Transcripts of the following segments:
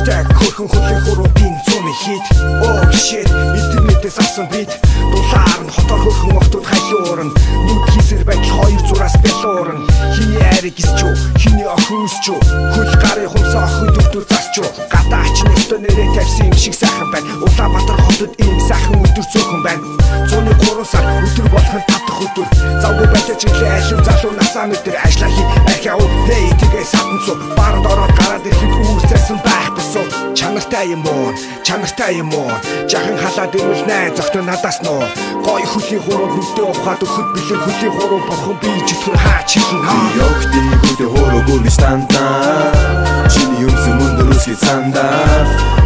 Hashtag хөрхөн хөлийн хуруудын зүүн хит Oh shit интернетээс авсан бит дулаар нь хотоор хөрхөн охтууд хайлуурна нүд хийсэр байтал хоёр зураас бялуурна хиний ариг исчүү хиний охин үсчүү хөл гарын хумсаа охин дөрдөө засчүү гадаач нь өстө нэрээ тавьсан юм шиг сайхан байна Улаанбаатар хотод ийм сайхан өдөр цөөхөн байна 103 сар өдөр болох нь татах өдөр завгүй байлаач илээ алив залуу насаа мэдэр ажиллаа хий ахиа hey тэгээ сатан цу баранд ороод гараад ирэхэд үүссэн байх босоо чанартай юм уу жахан халаад ирвэл найз зогтоо надаас нуу гоё хөлийн хуруу нүдээ ухаад өгөхөд бэлэн хөлийн хуруу бурхан би чөтгөр хаач хэлнэ Ёгти хөлийн хуруу гүрний стандарт чиний юмсан мөндөр үсгий сандаа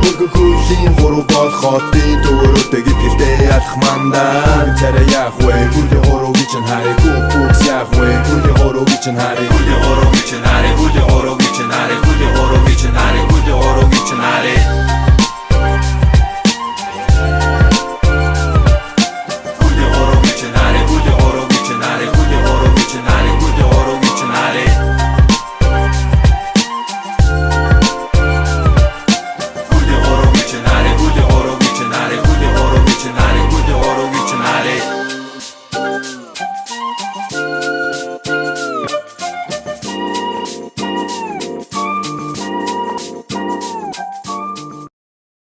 хөлийн хуруу болоход би дөрөвтэй гэдгэлтэй алах мандаа царай яах вэ хөлийн хуруу гэж хараа күкс яах вэ хөлийн хуруу гэж хараа хөлийн хуруу гэж хараа хөлийн хуруу гэж хараа хөлийн